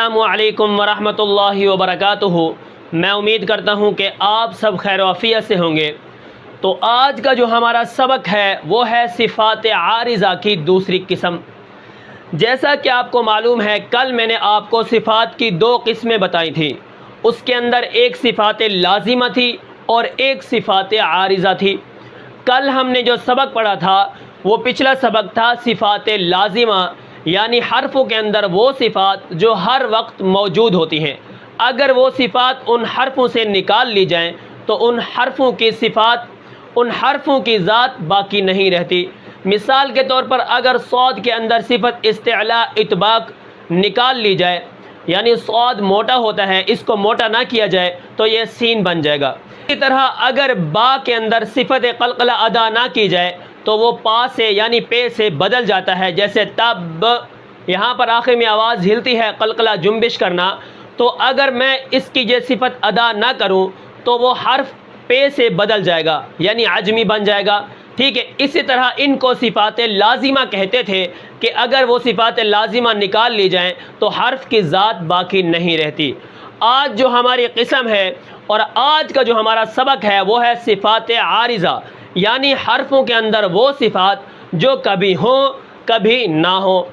السلام علیکم ورحمۃ اللہ وبرکاتہ۔ میں امید کرتا ہوں کہ آپ سب خیر و عافیت سے ہوں گے۔ تو آج کا جو ہمارا سبق ہے وہ ہے صفات عارضہ کی دوسری قسم۔ جیسا کہ آپ کو معلوم ہے کل میں نے آپ کو صفات کی دو قسمیں بتائی تھیں۔ اس کے اندر ایک صفات لازمہ تھی اور ایک صفات عارضہ تھی۔ کل ہم نے جو سبق پڑھا تھا وہ پچھلا سبق تھا صفات لازمہ، یعنی حرفوں کے اندر وہ صفات جو ہر وقت موجود ہوتی ہیں۔ اگر وہ صفات ان حرفوں سے نکال لی جائیں تو ان حرفوں کی صفات، ان حرفوں کی ذات باقی نہیں رہتی۔ مثال کے طور پر اگر صاد کے اندر صفت استعلاء اطباق نکال لی جائے، یعنی صاد موٹا ہوتا ہے، اس کو موٹا نہ کیا جائے تو یہ سین بن جائے گا۔ اسی طرح اگر با کے اندر صفت قلقلہ ادا نہ کی جائے تو وہ پا سے یعنی پے سے بدل جاتا ہے، جیسے تب، یہاں پر آخر میں آواز ہلتی ہے، قلقلہ جنبش کرنا، تو اگر میں اس کی یہ صفت ادا نہ کروں تو وہ حرف پے سے بدل جائے گا، یعنی عجمی بن جائے گا۔ ٹھیک ہے، اسی طرح ان کو صفات لازمہ کہتے تھے کہ اگر وہ صفات لازمہ نکال لی جائیں تو حرف کی ذات باقی نہیں رہتی۔ آج جو ہماری قسم ہے اور آج کا جو ہمارا سبق ہے وہ ہے صفات عارضہ، یعنی حرفوں کے اندر وہ صفات جو کبھی ہوں کبھی نہ ہوں۔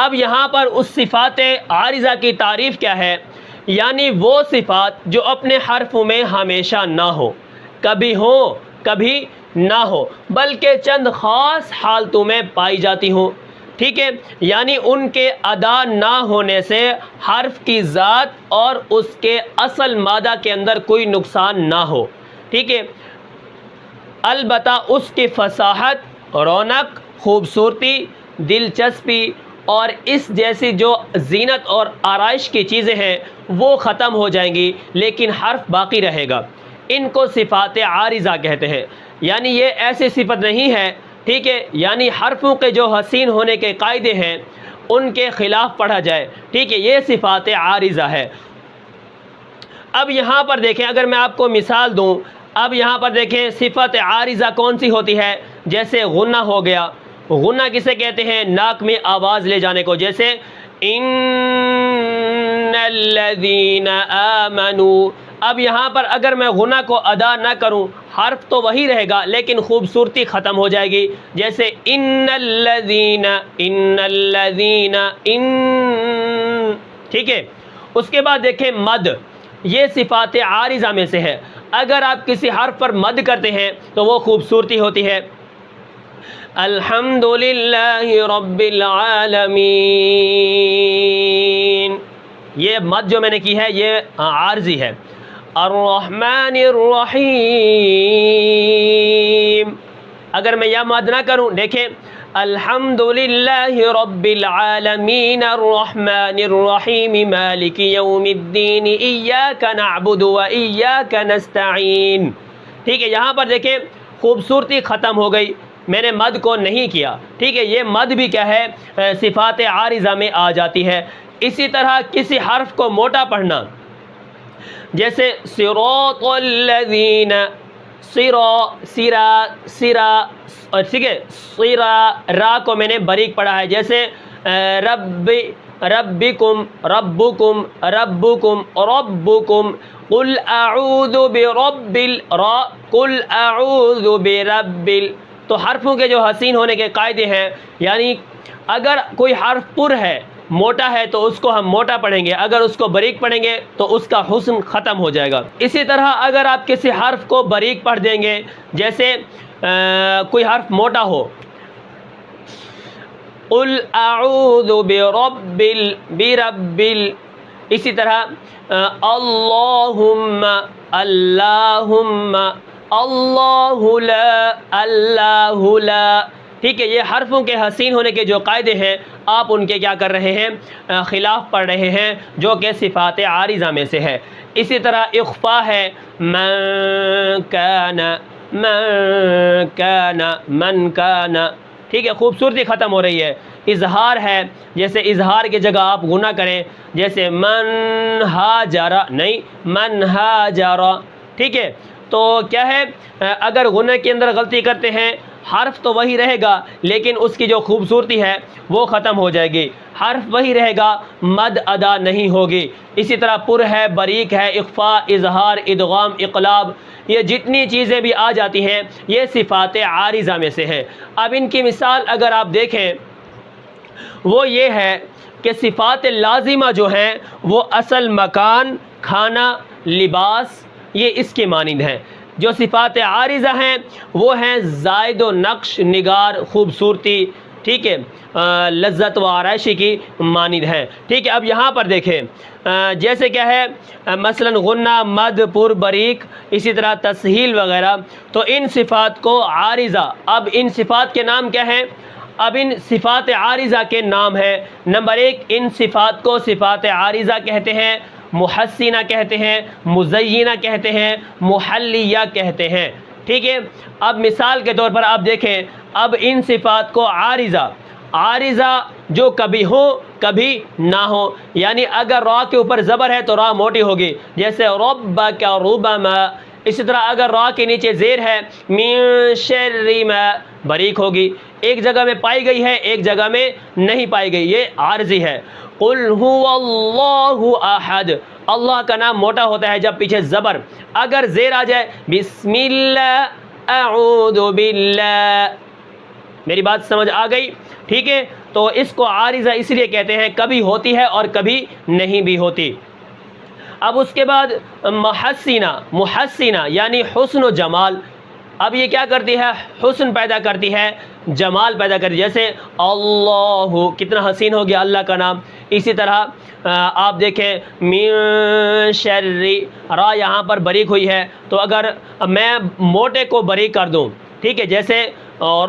اب یہاں پر اس صفات عارضہ کی تعریف کیا ہے؟ یعنی وہ صفات جو اپنے حرفوں میں ہمیشہ نہ ہو، کبھی ہو کبھی نہ ہو، بلکہ چند خاص حالتوں میں پائی جاتی ہوں۔ ٹھیک ہے، یعنی ان کے ادا نہ ہونے سے حرف کی ذات اور اس کے اصل مادہ کے اندر کوئی نقصان نہ ہو۔ ٹھیک ہے، البتہ اس کی فصاحت، رونق، خوبصورتی، دلچسپی اور اس جیسی جو زینت اور آرائش کی چیزیں ہیں وہ ختم ہو جائیں گی، لیکن حرف باقی رہے گا۔ ان کو صفات عارضہ کہتے ہیں۔ یعنی یہ ایسی صفت نہیں ہے، ٹھیک ہے، یعنی حرفوں کے جو حسین ہونے کے قاعدے ہیں ان کے خلاف پڑھا جائے، ٹھیک ہے، یہ صفات عارضہ ہے۔ اب یہاں پر دیکھیں، اگر میں آپ کو مثال دوں، اب یہاں پر دیکھیں صفت عارضہ کون سی ہوتی ہے؟ جیسے غنہ ہو گیا۔ غنہ کسے کہتے ہیں؟ ناک میں آواز لے جانے کو، جیسے ان الذین آمنوا۔ اب یہاں پر اگر میں غنہ کو ادا نہ کروں، حرف تو وہی رہے گا لیکن خوبصورتی ختم ہو جائے گی، جیسے ان الذین، ان الذین، ان۔ ٹھیک ہے، اس کے بعد دیکھیں مد، یہ صفات عارضہ میں سے ہے۔ اگر آپ کسی حرف پر مد کرتے ہیں تو وہ خوبصورتی ہوتی ہے۔ الحمدللہ رب العالمین، یہ مد جو میں نے کی ہے یہ عارضی ہے۔ الرحمن الرحیم، اگر میں یہ مد نہ کروں، دیکھیں الحمدللہ رب العالمین الرحمن الرحیم مالک یوم الدین ایاک نعبد و ایاک نستعین۔ ٹھیک ہے، یہاں پر دیکھیں خوبصورتی ختم ہو گئی، میں نے مد کو نہیں کیا۔ ٹھیک ہے، یہ مد بھی کیا ہے؟ صفات عارضہ میں آ جاتی ہے۔ اسی طرح کسی حرف کو موٹا پڑھنا، جیسے صراط الذین، سرا، سرا، سرا، ٹھیک ہے، سرا، را کو میں نے باریک پڑھا ہے، جیسے رب، ربکم، ربکم، ربکم، ربکم، قل اعوذ برب الرا، قل اعوذ برب ال۔ تو حرفوں کے جو حسین ہونے کے قاعدے ہیں، یعنی اگر کوئی حرف پر ہے، موٹا ہے تو اس کو ہم موٹا پڑھیں گے، اگر اس کو باریک پڑھیں گے تو اس کا حسن ختم ہو جائے گا۔ اسی طرح اگر آپ کسی حرف کو باریک پڑھ دیں گے، جیسے کوئی حرف موٹا ہو، قل اعوذ برب ال، برب ال، اسی طرح اللہم، اللہم، اللہ لا، اللہ لا۔ ٹھیک ہے، یہ حرفوں کے حسین ہونے کے جو قاعدے ہیں آپ ان کے کیا کر رہے ہیں؟ خلاف پڑھ رہے ہیں، جو کہ صفات عارضہ میں سے ہے۔ اسی طرح اخفا ہے، من کان، من کان، من کان۔ ٹھیک ہے، خوبصورتی ختم ہو رہی ہے۔ اظہار ہے، جیسے اظہار کی جگہ آپ غنہ کریں، جیسے من ہاجر، نہیں، من ہاجر۔ ٹھیک ہے، تو کیا ہے، اگر غنہ کے اندر غلطی کرتے ہیں حرف تو وہی رہے گا لیکن اس کی جو خوبصورتی ہے وہ ختم ہو جائے گی، حرف وہی رہے گا، مد ادا نہیں ہوگی۔ اسی طرح پر ہے، باریک ہے، اخفاء، اظہار، ادغام، اقلاب، یہ جتنی چیزیں بھی آ جاتی ہیں یہ صفات عارضہ میں سے ہے۔ اب ان کی مثال اگر آپ دیکھیں وہ یہ ہے کہ صفات لازمہ جو ہیں وہ اصل، مکان، کھانا، لباس، یہ اس کے مانند ہیں۔ جو صفات عارضہ ہیں وہ ہیں زائد و نقش، نگار، خوبصورتی، ٹھیک ہے، لذت و آرائشی کی مانند ہیں، ٹھیک ہے۔ اب یہاں پر دیکھیں جیسے کیا ہے مثلا غنہ، مد، پر، باریک، اسی طرح تسہیل وغیرہ، تو ان صفات کو عارضہ، اب ان صفات کے نام کیا ہیں؟ اب ان صفات عارضہ کے نام ہیں، نمبر ایک، ان صفات کو صفات عارضہ کہتے ہیں، محسنہ کہتے ہیں، مزینہ کہتے ہیں، محلیہ کہتے ہیں، ٹھیک ہے۔ اب مثال کے طور پر آپ دیکھیں، اب ان صفات کو عارضہ جو کبھی ہو کبھی نہ ہو، یعنی اگر را کے اوپر زبر ہے تو را موٹی ہوگی، جیسے ربک ربما، اسی طرح اگر را کے نیچے زیر ہے من شر ما، باریک ہوگی، ایک جگہ میں پائی گئی ہے ایک جگہ میں نہیں پائی گئی، یہ عارضی ہے۔ قل هو اللہ احد، اللہ کا نام موٹا ہوتا ہے جب پیچھے زبر، اگر زیر آ جائے بسم اللہ اعوذ باللہ، میری بات سمجھ آ گئی؟ ٹھیک ہے، تو اس کو عارضہ اس لیے کہتے ہیں، کبھی ہوتی ہے اور کبھی نہیں بھی ہوتی۔ اب اس کے بعد محسنہ یعنی حسن و جمال، اب یہ کیا کرتی ہے؟ حسن پیدا کرتی ہے، جمال پیدا کرتی ہے، جیسے اللہ، کتنا حسین ہو گیا اللہ کا نام۔ اسی طرح آپ دیکھیں من شر، را یہاں پر باریک ہوئی ہے، تو اگر میں موٹے کو باریک کر دوں، ٹھیک ہے، جیسے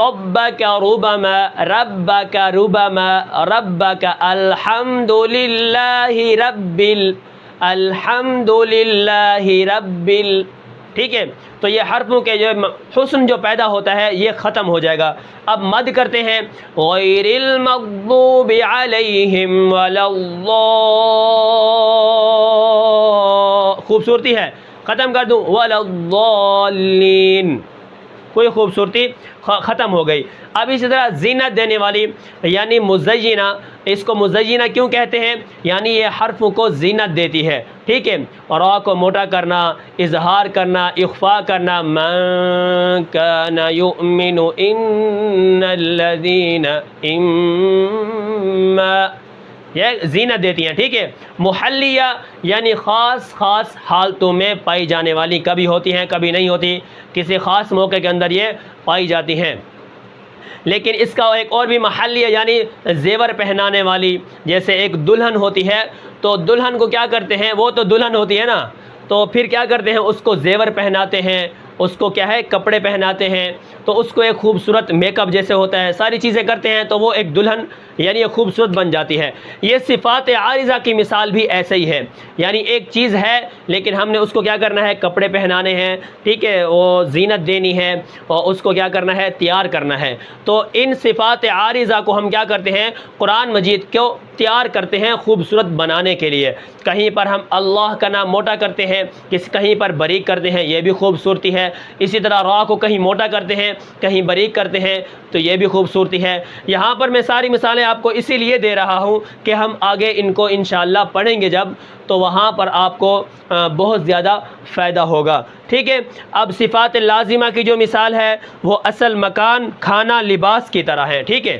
ربک ربما، ربک ربما، ربک الحمد للہ الحمد للہ ٹھیک ہے، تو یہ حرفوں کے جو حسن جو پیدا ہوتا ہے یہ ختم ہو جائے گا۔ اب مد کرتے ہیں، غیر المغضوب علیہم ولا الضالین، خوبصورتی ہے، ختم کر دوں ولا الضالین، کوئی خوبصورتی ختم ہو گئی۔ اب اسی طرح زینت دینے والی یعنی مزینہ، اس کو مزینہ کیوں کہتے ہیں؟ یعنی یہ حرفوں کو زینت دیتی ہے، ٹھیک ہے، اور را کو موٹا کرنا، اظہار کرنا، اخفاء کرنا، من کان یؤمن ان الذین اما، یہ زینت دیتی ہیں، ٹھیک ہے۔ محلیہ یعنی خاص حالتوں میں پائی جانے والی، کبھی ہوتی ہیں کبھی نہیں ہوتی، کسی خاص موقع کے اندر یہ پائی جاتی ہیں۔ لیکن اس کا ایک اور بھی محلیہ یعنی زیور پہنانے والی، جیسے ایک دلہن ہوتی ہے تو دلہن کو کیا کرتے ہیں؟ وہ تو دلہن ہوتی ہے نا، تو پھر کیا کرتے ہیں؟ اس کو زیور پہناتے ہیں، اس کو کیا ہے کپڑے پہناتے ہیں، تو اس کو ایک خوبصورت میک اپ جیسے ہوتا ہے، ساری چیزیں کرتے ہیں تو وہ ایک دلہن یعنی ایک خوبصورت بن جاتی ہے۔ یہ صفات عارضہ کی مثال بھی ایسے ہی ہے، یعنی ایک چیز ہے لیکن ہم نے اس کو کیا کرنا ہے؟ کپڑے پہنانے ہیں، ٹھیک ہے، وہ زینت دینی ہے اور اس کو کیا کرنا ہے؟ تیار کرنا ہے۔ تو ان صفات عارضہ کو ہم کیا کرتے ہیں؟ قرآن مجید کو تیار کرتے ہیں خوبصورت بنانے کے لیے۔ کہیں پر ہم اللہ کا نام موٹا کرتے ہیں، کہیں پر باریک کرتے ہیں، یہ بھی خوبصورتی ہے۔ اسی طرح را کو کہیں موٹا کرتے ہیں کہیں باریک کرتے ہیں، تو یہ بھی خوبصورتی ہے۔ یہاں پر میں ساری مثالیں آپ کو اسی لیے دے رہا ہوں کہ ہم آگے ان کو انشاءاللہ پڑھیں گے جب، تو وہاں پر آپ کو بہت زیادہ فائدہ ہوگا، ٹھیک ہے۔ اب صفات لازمہ کی جو مثال ہے وہ اصل، مکان، کھانا، لباس کی طرح ہے، ٹھیک ہے،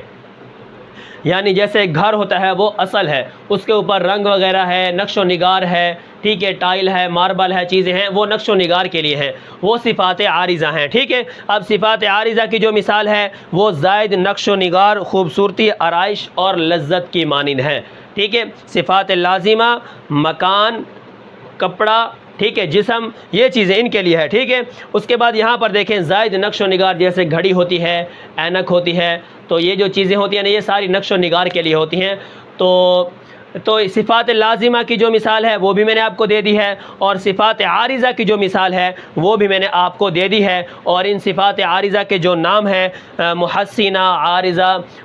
یعنی جیسے گھر ہوتا ہے وہ اصل ہے، اس کے اوپر رنگ وغیرہ ہے، نقش و نگار ہے، ٹھیک ہے، ٹائل ہے، ماربل ہے، چیزیں ہیں، وہ نقش و نگار کے لیے ہیں، وہ صفات عارضہ ہیں، ٹھیک ہے۔ اب صفات عارضہ کی جو مثال ہے وہ زائد، نقش و نگار، خوبصورتی، آرائش اور لذت کی مانند ہے، ٹھیک ہے۔ صفات لازمہ، مکان، کپڑا، ٹھیک ہے، جسم، یہ چیزیں ان کے لیے ہے، ٹھیک ہے۔ اس کے بعد یہاں پر دیکھیں زائد نقش و نگار، جیسے گھڑی ہوتی ہے، اینک ہوتی ہے، تو یہ جو چیزیں ہوتی ہیں نا یہ ساری نقش و نگار کے لیے ہوتی ہیں۔ تو صفات لازمہ کی جو مثال ہے وہ بھی میں نے آپ کو دے دی ہے، اور صفات عارضہ کی جو مثال ہے وہ بھی میں نے آپ کو دے دی ہے، اور ان صفات عارضہ کے جو نام ہیں محسنہ،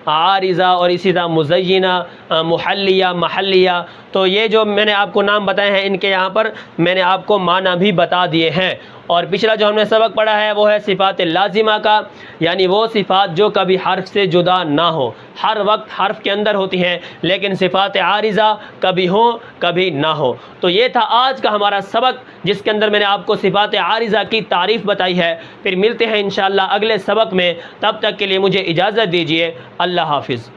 عارضہ اور اسی طرح مزینہ، محلیہ، محلیہ، تو یہ جو میں نے آپ کو نام بتائے ہیں ان کے یہاں پر میں نے آپ کو معنی بھی بتا دیے ہیں، اور پچھلا جو ہم نے سبق پڑھا ہے وہ ہے صفات لازمہ کا، یعنی وہ صفات جو کبھی حرف سے جدا نہ ہو، ہر وقت حرف کے اندر ہوتی ہیں، لیکن صفات عارضہ کبھی ہوں کبھی نہ ہو۔ تو یہ تھا آج کا ہمارا سبق جس کے اندر میں نے آپ کو صفات عارضہ کی تعریف بتائی ہے۔ پھر ملتے ہیں انشاءاللہ اگلے سبق میں، تب تک کے لیے مجھے اجازت دیجیے، اللہ حافظ۔